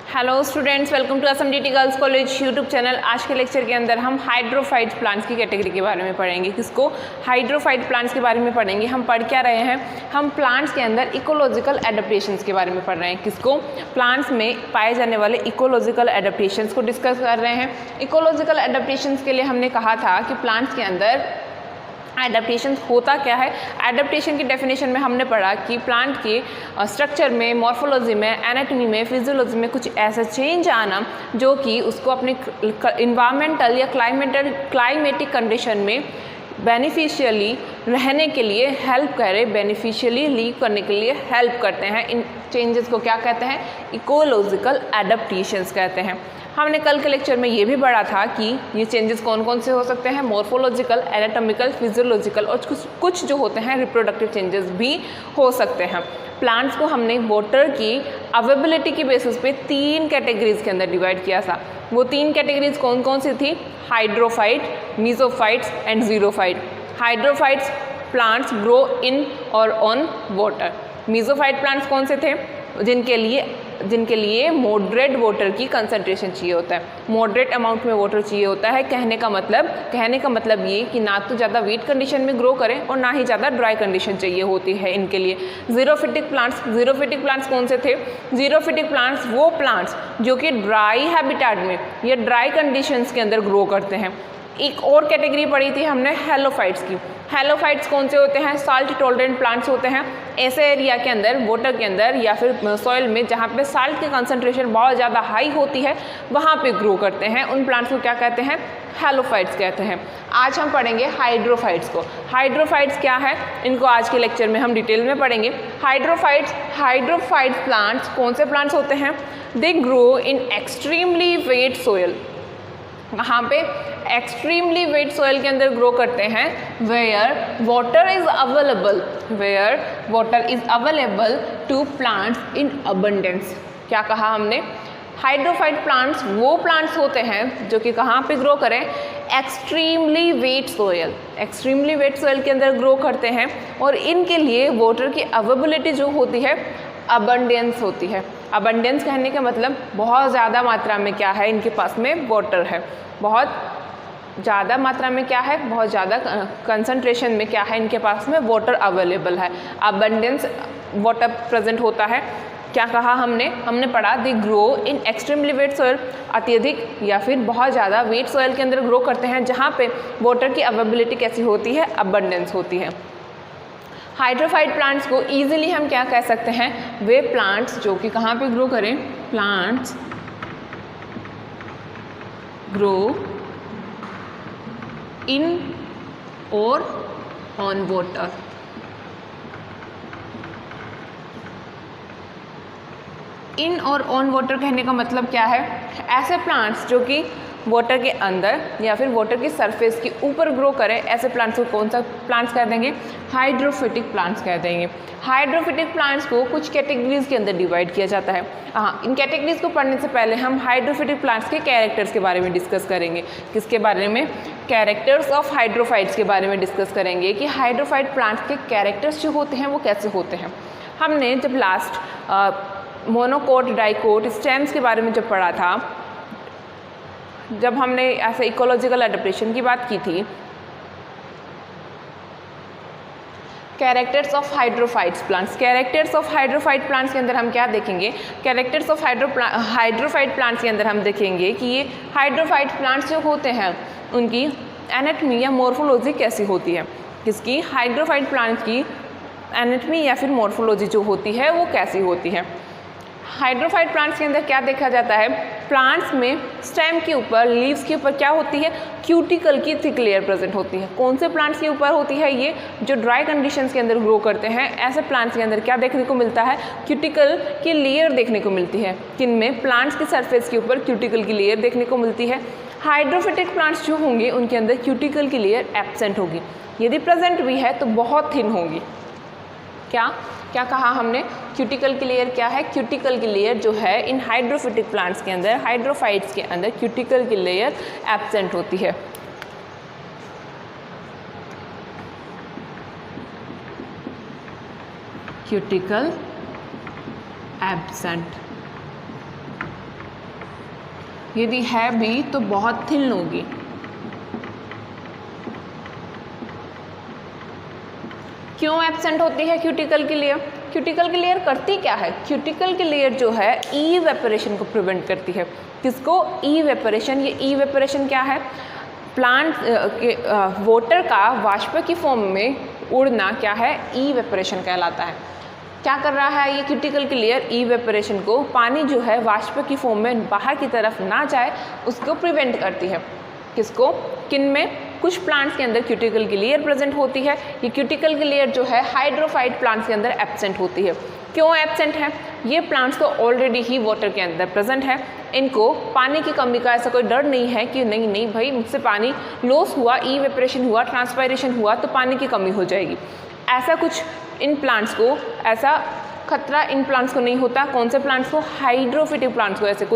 Hello students, welcome to SMDT girls college YouTube channel. आज के lecture के अंदर हम हाइड्रोफाइट प्लांट्स की कैटेगरी के बारे में पढ़ेंगे। किसको? हाइड्रोफाइट प्लांट्स के बारे में पढ़ेंगे। हम पढ़ क्या रहे हैं? हम प्लांट्स के अंदर इकोलॉजिकल एडेप्टेशंस के बारे में पढ़ रहे हैं। किसको? प्लांट्स में पाए जाने वाले इकोलॉजिकल एडेप्टेशंस को डिस्कस कर रहे हैं। इकोलॉजिकल एडेप्टेशंस के लिए हमने कहा था कि प्लांट्स के अंदर एडेप्टेशन होता क्या है। एडेप्टेशन की डेफिनेशन में हमने पढ़ा कि प्लांट के स्ट्रक्चर में, मॉर्फोलॉजी में, एनाटॉमी में, फिजियोलॉजी में कुछ ऐसा चेंज आना जो कि उसको अपने इन्वायरमेंटल या क्लाइमेटिक कंडीशन में बेनिफिशियली रहने के लिए हेल्प करे, बेनिफिशियली लीव करने के लिए हेल्प करते हैं। इन चेंजेस को क्या कहते हैं? इकोलॉजिकल एडेप्टेशंस कहते हैं। हमने कल के लेक्चर में ये भी पढ़ा था कि ये चेंजेस कौन कौन से हो सकते हैं। मॉर्फोलॉजिकल, एनाटॉमिकल, फिजियोलॉजिकल और कुछ जो होते हैं रिप्रोडक्टिव चेंजेस भी हो सकते हैं। प्लांट्स को हमने वाटर की अवेलेबिलिटी की बेसिस पे 3 कैटेगरीज के अंदर डिवाइड किया था। वो 3 कैटेगरीज कौन कौन सी थी? Hydrophyte, mesophytes and xerophyte. Hydrophytes plants grow in और ऑन वाटर। मीसोफाइट प्लांट्स कौन से थे? जिनके लिए मॉडरेट वाटर की कंसंट्रेशन चाहिए होता है, मॉडरेट अमाउंट में वाटर चाहिए होता है। कहने का मतलब ये कि ना तो ज़्यादा वेट कंडीशन में ग्रो करें और ना ही ज़्यादा ड्राई कंडीशन चाहिए होती है इनके लिए। जीरोफिटिक प्लांट्स कौन से थे? जीरोफिटिक प्लांट्स वो प्लांट्स जो कि ड्राई हैबिटेट में या ड्राई कंडीशंस के अंदर ग्रो करते हैं। एक और कैटेगरी पढ़ी थी हमने हेलोफाइट्स की। हेलोफाइट्स कौन से होते हैं? साल्ट टॉलरेंट प्लांट्स होते हैं। ऐसे एरिया के अंदर, वाटर के अंदर या फिर सॉइल में जहाँ पे साल्ट की कंसंट्रेशन बहुत ज़्यादा हाई होती है, वहाँ पे ग्रो करते हैं। उन प्लांट्स को क्या कहते हैं? हेलोफाइट्स कहते हैं। आज हम पढ़ेंगे हाइड्रोफाइट्स को। हाइड्रोफाइट्स क्या है, इनको आज के लेक्चर में हम डिटेल में पढ़ेंगे। हाइड्रोफाइट प्लांट्स कौन से प्लांट्स होते हैं? They grow in extremely wet soil. वहाँ पे एक्सट्रीमली वेट सॉइल के अंदर ग्रो करते हैं where water is available to plants in abundance. क्या कहा हमने? हाइड्रोफाइट प्लांट्स वो प्लांट्स होते हैं जो कि कहाँ पे ग्रो करें? एक्सट्रीमली वेट सॉइल के अंदर ग्रो करते हैं और इनके लिए वाटर की अवेलेबिलिटी जो होती है अबंडेंस होती है। अबंडेंस कहने का मतलब बहुत ज़्यादा मात्रा में क्या है इनके पास में? वाटर है। बहुत ज़्यादा मात्रा में क्या है? बहुत ज़्यादा कंसंट्रेशन में क्या है इनके पास में? वाटर अवेलेबल है। अबंडेंस वाटर प्रेजेंट होता है। क्या कहा हमने पढ़ा they grow in extremely wet soil, अत्यधिक या फिर बहुत ज़्यादा वेट सॉइल के अंदर ग्रो करते हैं जहाँ पे वाटर की अवेलेबिलिटी कैसी होती है? अबंडेंस होती है। हाइड्रोफाइट प्लांट्स को ईजिली हम क्या कह सकते हैं? वे प्लांट्स जो कि कहाँ पे ग्रो करें? प्लांट्स ग्रो इन और ऑन वाटर। इन और ऑन वाटर कहने का मतलब क्या है? ऐसे प्लांट्स जो कि वाटर के अंदर या फिर वाटर की सरफेस के ऊपर ग्रो करें, ऐसे प्लांट्स को कौन सा प्लांट्स कह देंगे? हाइड्रोफिटिक प्लांट्स कह देंगे। हाइड्रोफिटिक प्लांट्स को कुछ कैटेगरीज के अंदर डिवाइड किया जाता है। हाँ, इन कैटेगरीज को पढ़ने से पहले हम हाइड्रोफिटिक प्लांट्स के कैरेक्टर्स के बारे में डिस्कस करेंगे। किसके बारे में? कैरेक्टर्स ऑफ हाइड्रोफाइट्स के बारे में डिस्कस करेंगे कि हाइड्रोफाइट प्लांट्स के कैरेक्टर्स जो होते हैं वो कैसे होते हैं। हमने जब लास्ट मोनोकोट, डाइकोट, स्टेम्स के बारे में जब पढ़ा था, जब हमने ऐसे इकोलॉजिकल एडेप्टेशन की बात की थी, कैरेक्टर्स ऑफ हाइड्रोफाइट प्लांट्स के अंदर हम क्या देखेंगे? कैरेक्टर्स ऑफ हाइड्रोफाइट प्लांट्स के अंदर हम देखेंगे कि ये हाइड्रोफाइट प्लांट्स जो होते हैं उनकी एनाटॉमी या मॉर्फोलॉजी कैसी होती है। किसकी? हाइड्रोफाइट प्लांट्स की एनाटॉमी या फिर मॉर्फोलॉजी जो होती है वो कैसी होती है। हाइड्रोफाइट प्लांट्स के अंदर क्या देखा जाता है? प्लांट्स में स्टेम के ऊपर, लीव्स के ऊपर क्या होती है? क्यूटिकल की थिक लेयर प्रेजेंट होती है। कौन से प्लांट्स के ऊपर होती है? ये जो ड्राई कंडीशंस के अंदर ग्रो करते हैं, ऐसे प्लांट्स के अंदर क्या देखने को मिलता है? क्यूटिकल की लेयर देखने को मिलती है। किनमें? प्लांट्स की सरफेस के ऊपर क्यूटिकल की लेयर देखने को मिलती है। हाइड्रोफिटिक प्लांट्स जो होंगे उनके अंदर क्यूटिकल की लेयर एब्सेंट होगी। यदि प्रेजेंट भी है तो बहुत थिन होगी। क्या कहा हमने? क्यूटिकल की लेयर क्या है? क्यूटिकल की लेयर जो है इन हाइड्रोफिटिक प्लांट्स के अंदर, हाइड्रोफाइट्स के अंदर क्यूटिकल की लेयर एब्सेंट होती है। Cuticle absent. यदि है भी तो बहुत थिन होगी। क्यों एब्सेंट होती है क्यूटिकल की लेयर? क्यूटिकल की लेयर करती क्या है? क्यूटिकल की लेयर जो है इवेपोरेशन को प्रिवेंट करती है। किसको? इवेपोरेशन। ये इवेपोरेशन क्या है? प्लांट के वाटर का वाष्प की फॉर्म में उड़ना क्या है? इवेपोरेशन कहलाता है। क्या कर रहा है ये क्यूटिकल की लेयर? इवेपोरेशन को, पानी जो है वाष्प की फॉर्म में बाहर की तरफ ना जाए उसको प्रिवेंट करती है। किसको? किन में? कुछ प्लांट्स के अंदर क्यूटिकल की लेयर प्रेजेंट होती है। ये क्यूटिकल की लेयर जो है हाइड्रोफाइट प्लांट्स के अंदर एब्सेंट होती है। क्यों एब्सेंट है? ये प्लांट्स तो ऑलरेडी ही वाटर के अंदर प्रेजेंट है, इनको पानी की कमी का ऐसा कोई डर नहीं है कि नहीं भाई मुझसे पानी लॉस हुआ, इवेपोरेशन हुआ, ट्रांसपायरेशन हुआ तो पानी की कमी हो जाएगी। ऐसा कुछ इन प्लांट्स को, ऐसा खतरा इन प्लांट्स को नहीं होता। कौन से प्लांट्स को? हाइड्रोफिटिक प्लांट्स को। ऐसे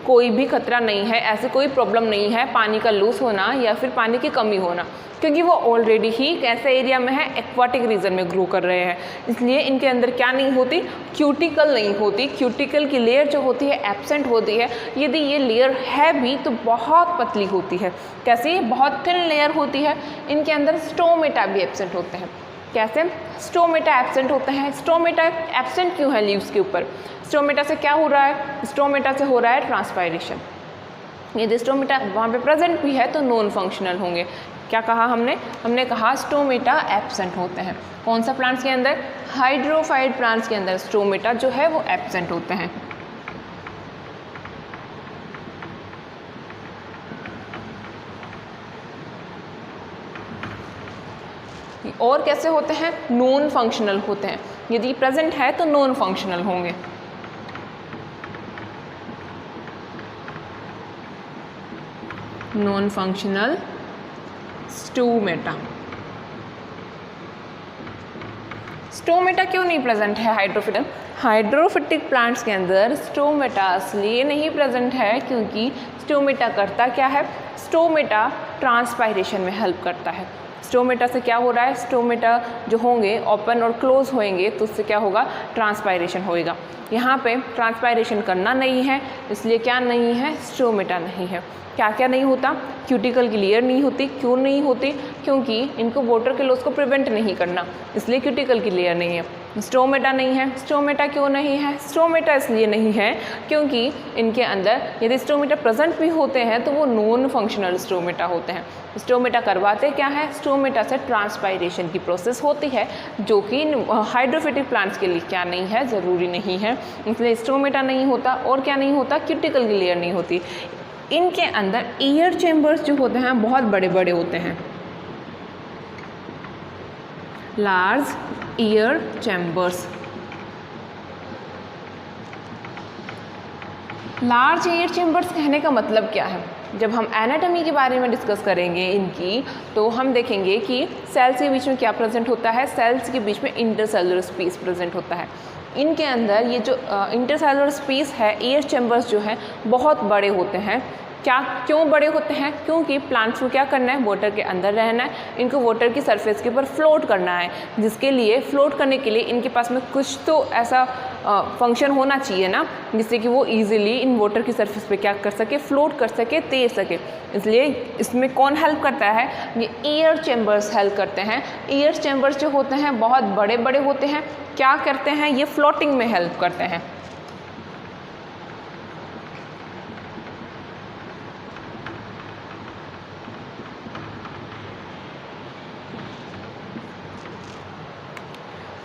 कोई भी खतरा नहीं है, ऐसे कोई प्रॉब्लम नहीं है पानी का लूज होना या फिर पानी की कमी होना, क्योंकि वो ऑलरेडी ही कैसे एरिया में है? एक्वाटिक रीजन में ग्रो कर रहे हैं। इसलिए इनके अंदर क्या नहीं होती? क्यूटिकल नहीं होती। क्यूटिकल की लेयर जो होती है एब्सेंट होती है। यदि ये लेयर है भी तो बहुत पतली होती है। कैसी? बहुत थिन लेयर होती है। इनके अंदर स्टोमेटा भी एब्सेंट होते हैं। कैसे? स्टोमेटा एब्सेंट होते हैं। स्टोमेटा एब्सेंट क्यों है लीव्स के ऊपर? स्टोमेटा से क्या हो रहा है? स्टोमेटा से हो रहा है ट्रांसपायरेशन। यदि स्टोमेटा वहाँ पे प्रेजेंट भी है तो नॉन फंक्शनल होंगे। क्या कहा हमने? हमने कहा स्टोमेटा एब्सेंट होते हैं। कौन सा प्लांट्स के अंदर? हाइड्रोफाइट प्लांट्स के अंदर स्टोमेटा जो है वो एब्सेंट होते हैं। और कैसे होते हैं? नॉन फंक्शनल होते हैं। यदि प्रेजेंट है तो नॉन फंक्शनल होंगे। Non functional stomata. स्टोमेटा क्यों नहीं प्रेजेंट है हाइड्रोफिटिक? हाइड्रोफिटिक प्लांट्स के अंदर स्टोमेटा इसलिए नहीं प्रेजेंट है क्योंकि स्टोमेटा करता क्या है? स्टोमेटा ट्रांसपायरेशन में हेल्प करता है। स्टोमेटा से क्या हो रहा है? स्टोमेटा जो होंगे ओपन और क्लोज होएंगे तो उससे क्या होगा? ट्रांसपायरेशन होएगा। यहाँ पे ट्रांसपायरेशन करना नहीं है, इसलिए क्या नहीं है? स्टोमेटा नहीं है। क्या क्या नहीं होता? क्यूटिकल की लेयर नहीं होती। क्यों नहीं होती? क्योंकि इनको वाटर के लॉस को प्रिवेंट नहीं करना, इसलिए क्यूटिकल की लेयर नहीं है। स्टोमेटा नहीं है। स्टोमेटा क्यों नहीं है? स्टोमेटा इसलिए नहीं है क्योंकि इनके अंदर यदि स्टोमेटा प्रेजेंट भी होते हैं तो वो नॉन फंक्शनल स्टोमेटा होते हैं। स्टोमेटा करवाते क्या है? स्टोमेटा से ट्रांसपायरेशन की प्रोसेस होती है, जो कि हाइड्रोफिटिक प्लांट्स के लिए क्या नहीं है? ज़रूरी नहीं है। इसलिए स्टोमेटा नहीं होता। और क्या नहीं होता? क्यूटिकल की लेयर नहीं होती। इनके अंदर एयर चेम्बर्स जो होते हैं बहुत बड़े बड़े होते हैं। Large air chambers. Large air chambers कहने का मतलब क्या है? जब हम एनाटॉमी के बारे में डिस्कस करेंगे इनकी, तो हम देखेंगे कि सेल्स के बीच में क्या प्रेजेंट होता है? सेल्स के बीच में इंटरसेलुलर स्पेस प्रेजेंट होता है। इनके अंदर ये जो इंटरसेलुलर स्पेस है, एयर चैम्बर्स जो हैं बहुत बड़े होते हैं। क्या क्यों बड़े होते हैं? क्योंकि प्लांट्स को क्या करना है? वाटर के अंदर रहना है, इनको वाटर की सरफेस के ऊपर फ्लोट करना है, जिसके लिए फ्लोट करने के लिए इनके पास में कुछ तो ऐसा फंक्शन होना चाहिए ना, जिससे कि वो इजीली इन वाटर की सरफेस पे क्या कर सके? फ्लोट कर सके, तैर सके। इसलिए इसमें कौन हेल्प करता है? ये एयर चैम्बर्स हेल्प करते हैं। एयर चैम्बर्स जो होते हैं बहुत बड़े बड़े होते हैं। क्या करते हैं? ये फ्लोटिंग में हेल्प करते हैं।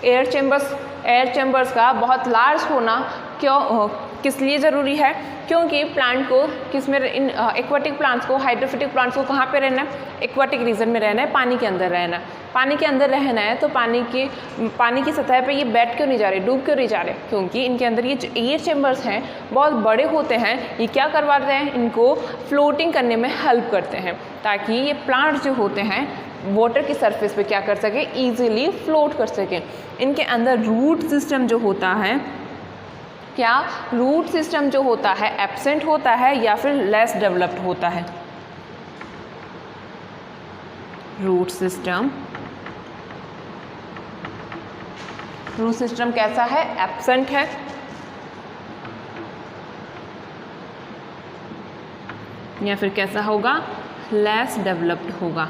एयर चैम्बर्स का बहुत लार्ज होना किस लिए ज़रूरी है? क्योंकि प्लांट को किस में इन एक्वाटिक प्लांट्स को, हाइड्रोफिटिक प्लांट्स को कहाँ पे रहना है? एक्वाटिक रीजन में रहना है, पानी के अंदर रहना है। पानी के अंदर रहना है तो पानी की सतह पे ये बैठ क्यों नहीं जा रहे, डूब क्यों नहीं जा रहे? क्योंकि इनके अंदर ये जो एयर चैम्बर्स हैं बहुत बड़े होते हैं। ये क्या करवाते हैं? इनको फ्लोटिंग करने में हेल्प करते हैं, ताकि ये प्लांट्स जो होते हैं वाटर की सरफेस पे क्या कर सके? ईजिली फ्लोट कर सके। इनके अंदर रूट सिस्टम जो होता है, क्या रूट सिस्टम जो होता है एब्सेंट होता है या फिर लेस डेवलप्ड होता है? रूट सिस्टम कैसा है? एब्सेंट है। या फिर कैसा होगा, लेस डेवलप्ड होगा।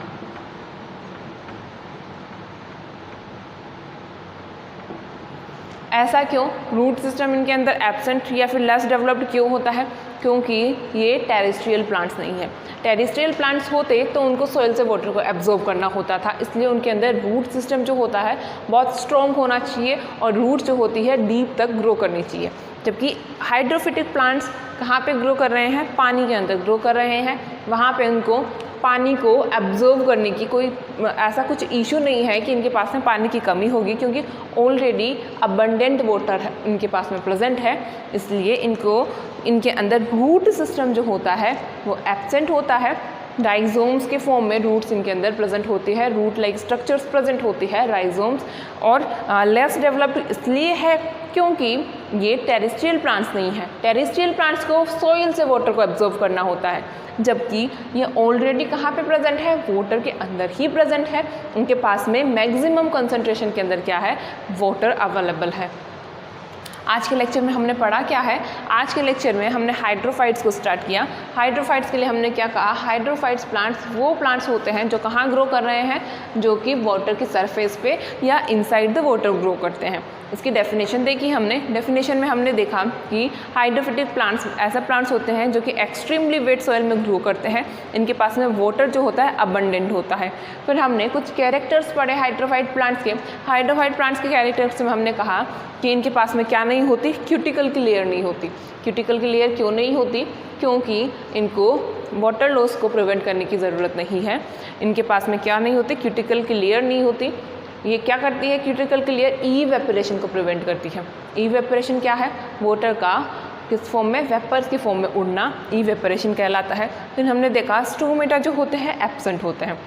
ऐसा क्यों, रूट सिस्टम इनके अंदर एब्सेंट या फिर लेस डेवलप्ड क्यों होता है? क्योंकि ये टेरेस्ट्रियल प्लांट्स नहीं है। टेरेस्ट्रियल प्लांट्स होते तो उनको सॉइल से वाटर को एब्जॉर्ब करना होता था, इसलिए उनके अंदर रूट सिस्टम जो होता है बहुत स्ट्रॉन्ग होना चाहिए और रूट जो होती है डीप तक ग्रो करनी चाहिए। जबकि हाइड्रोफिटिक प्लांट्स कहाँ पे ग्रो कर रहे हैं, पानी के अंदर ग्रो कर रहे हैं, वहाँ पे उनको पानी को एब्जॉर्ब करने की कोई ऐसा कुछ इशू नहीं है कि इनके पास में पानी की कमी होगी, क्योंकि ऑलरेडी अबंडेंट वाटर इनके पास में प्रेजेंट है। इसलिए इनके अंदर रूट सिस्टम जो होता है वो एब्सेंट होता है। राइजोम्स के फॉर्म में रूट्स इनके अंदर प्रेजेंट होती है, रूट लाइक स्ट्रक्चर्स प्रेजेंट होती है राइजोम्स। और लेस डेवलप्ड इसलिए है क्योंकि ये टेरेस्ट्रियल प्लांट्स नहीं है। टेरेस्ट्रियल प्लांट्स को सॉइल से वाटर को एब्जॉर्ब करना होता है, जबकि ये ऑलरेडी कहाँ पे प्रेजेंट है, वाटर के अंदर ही प्रेजेंट है। उनके पास में मैक्सिमम कंसंट्रेशन के अंदर क्या है, वाटर अवेलेबल है। आज के लेक्चर में हमने पढ़ा क्या है, आज के लेक्चर में हमने हाइड्रोफाइट्स को स्टार्ट किया। हाइड्रोफाइट्स के लिए हमने क्या कहा, हाइड्रोफाइट्स प्लांट्स वो प्लांट्स होते हैं जो कहाँ ग्रो कर रहे हैं, जो कि वाटर की सरफेस पे या इनसाइड द वाटर ग्रो करते हैं। इसकी डेफिनेशन देखी हमने। डेफिनेशन में हमने देखा कि हाइड्रोफिटिक प्लांट्स ऐसे प्लांट्स होते हैं जो कि एक्सट्रीमली वेट सॉइल में ग्रो करते हैं, इनके पास में वाटर जो होता है अबंडेंट होता है। फिर हमने कुछ कैरेक्टर्स पढ़े हाइड्रोफाइट प्लांट्स के। हाइड्रोफाइट प्लांट्स के कैरेक्टर्स में हमने कहा कि इनके पास में क्या नहीं होती, क्यूटिकल की लेयर नहीं होती। क्यूटिकल की लेयर क्यों नहीं होती, क्योंकि इनको वाटर लॉस को प्रिवेंट करने की ज़रूरत नहीं है। इनके पास में क्या नहीं होती, क्यूटिकल की लेयर नहीं होती। ये क्या करती है, क्यूटिकल की लेयर इवेपोरेशन को प्रिवेंट करती है। इवेपोरेशन क्या है, वाटर का किस फॉर्म में, वेपर्स के फॉर्म में उड़ना इवेपोरेशन कहलाता है। फिर हमने देखा स्टोमेटा जो होते हैं एब्सेंट होते हैं।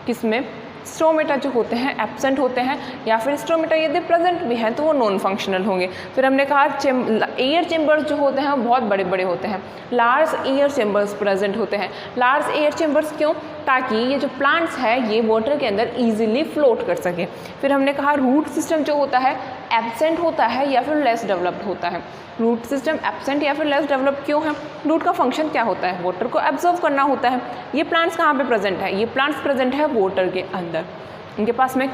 किसमें, स्टोमेटा जो होते हैं एब्सेंट होते हैं, या फिर स्टोमेटा यदि प्रेजेंट भी हैं तो वो नॉन फंक्शनल होंगे। फिर हमने कहा एयर चेम्बर्स जो होते हैं वो बहुत बड़े बड़े होते हैं। लार्ज एयर चेम्बर्स प्रेजेंट होते हैं। लार्ज एयर चेम्बर्स क्यों, ताकि ये जो प्लांट्स है ये वाटर के अंदर ईजिली फ्लोट कर सके। फिर हमने कहा रूट सिस्टम जो होता है एब्सेंट होता है या फिर लेस डेवलप्ड होता है। रूट सिस्टम एब्सेंट या फिर लेस डेवलप्ड क्यों है, रूट का फंक्शन क्या होता है, वाटर को एब्जॉर्ब करना होता है। ये प्लांट्स कहाँ पे प्रेजेंट है, ये प्लांट्स प्रेजेंट है वाटर के अंदर। इनके पास में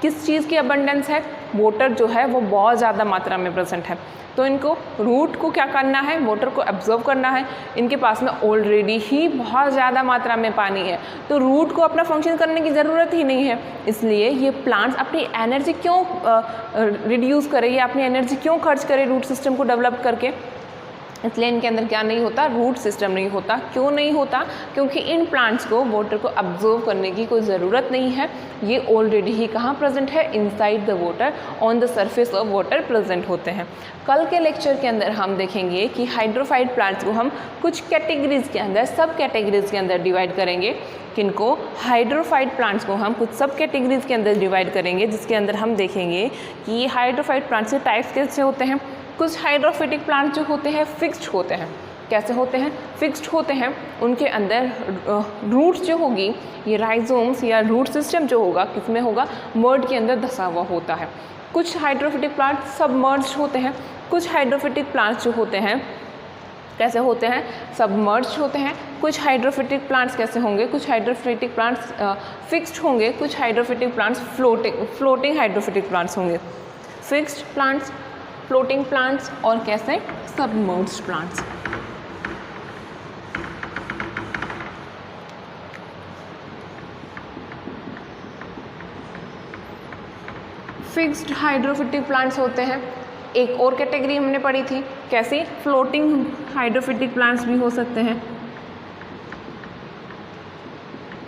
किस चीज़ की अबंडेंस है, वाटर जो है वो बहुत ज़्यादा मात्रा में प्रेजेंट है। तो इनको रूट को क्या करना है, वाटर को एब्जॉर्ब करना है। इनके पास में ऑलरेडी ही बहुत ज़्यादा मात्रा में पानी है, तो रूट को अपना फंक्शन करने की ज़रूरत ही नहीं है। इसलिए ये प्लांट्स अपनी एनर्जी क्यों रिड्यूस करे या अपनी एनर्जी क्यों खर्च करे रूट सिस्टम को डेवलप करके, इसलिए इनके अंदर क्या नहीं होता, रूट सिस्टम नहीं होता। क्यों नहीं होता, क्योंकि इन प्लांट्स को वाटर को अब्जॉर्ब करने की कोई ज़रूरत नहीं है। ये ऑलरेडी ही कहाँ प्रेजेंट है, inside the water, on the surface of water present होते हैं। कल के लेक्चर के अंदर हम देखेंगे कि हाइड्रोफाइट प्लांट्स को हम कुछ कैटेगरीज के अंदर, सब कैटेगरीज के अंदर डिवाइड करेंगे। किनको, हाइड्रोफाइट प्लांट्स को हम कुछ सब कैटेगरीज के अंदर डिवाइड करेंगे, जिसके अंदर हम देखेंगे कि हाइड्रोफाइट प्लांट्स के टाइप्स कैसे होते हैं। कुछ हाइड्रोफिटिक प्लांट जो होते हैं फिक्स्ड होते हैं। कैसे होते हैं, फिक्स्ड होते हैं। उनके अंदर रूट्स जो होगी, ये राइजोम्स या रूट सिस्टम जो होगा किसमें होगा, मर्ड के अंदर धसा हुआ होता है। कुछ हाइड्रोफिटिक प्लांट सबमर्ज्ड होते हैं। कुछ हाइड्रोफिटिक प्लांट्स जो होते हैं कैसे होते हैं, सबमर्ज्ड होते हैं। कुछ हाइड्रोफिटिक प्लांट्स कैसे होंगे, कुछ हाइड्रोफिटिक प्लांट्स फिक्स्ड होंगे, कुछ हाइड्रोफिटिक प्लांट्स फ्लोटिंग हाइड्रोफिटिक प्लांट्स होंगे। फिक्स्ड प्लांट्स, फ्लोटिंग प्लांट्स और कैसे, सबमर्ज्ड प्लांट्स। फिक्स्ड हाइड्रोफिटिक प्लांट्स होते हैं। एक और कैटेगरी हमने पढ़ी थी, कैसी, फ्लोटिंग हाइड्रोफिटिक प्लांट्स भी हो सकते हैं।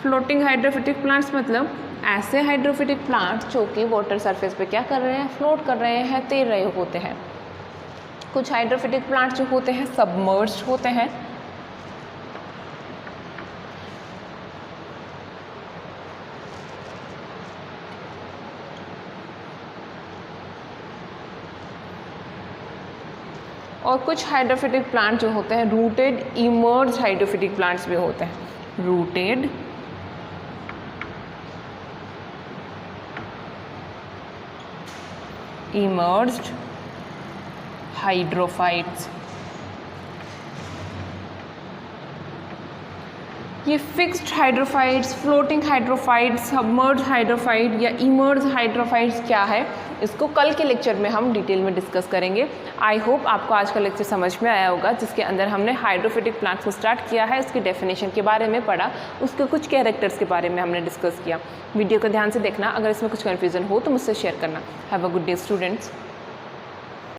फ्लोटिंग हाइड्रोफिटिक प्लांट्स मतलब ऐसे हाइड्रोफिटिक प्लांट्स जो कि वाटर सरफेस पे क्या कर रहे हैं, फ्लोट कर रहे हैं, तैर रहे होते हैं। कुछ हाइड्रोफिटिक प्लांट्स जो होते हैं सबमर्ज्ड होते हैं। और कुछ हाइड्रोफिटिक प्लांट जो होते हैं रूटेड इमर्ज्ड हाइड्रोफिटिक प्लांट्स भी होते हैं। Rooted emerged hydrophytes. ये fixed hydrophytes, floating hydrophytes, submerge hydrophyte या इमर्ज हाइड्रोफाइट्स क्या है, इसको कल के लेक्चर में हम डिटेल में डिस्कस करेंगे। आई होप आपको आज का लेक्चर समझ में आया होगा, जिसके अंदर हमने हाइड्रोफिटिक प्लांट्स को स्टार्ट किया है, उसकी डेफिनेशन के बारे में पढ़ा, उसके कुछ कैरेक्टर्स के बारे में हमने डिस्कस किया। वीडियो को ध्यान से देखना, अगर इसमें कुछ कन्फ्यूजन हो तो मुझसे शेयर करना। Have a good day students.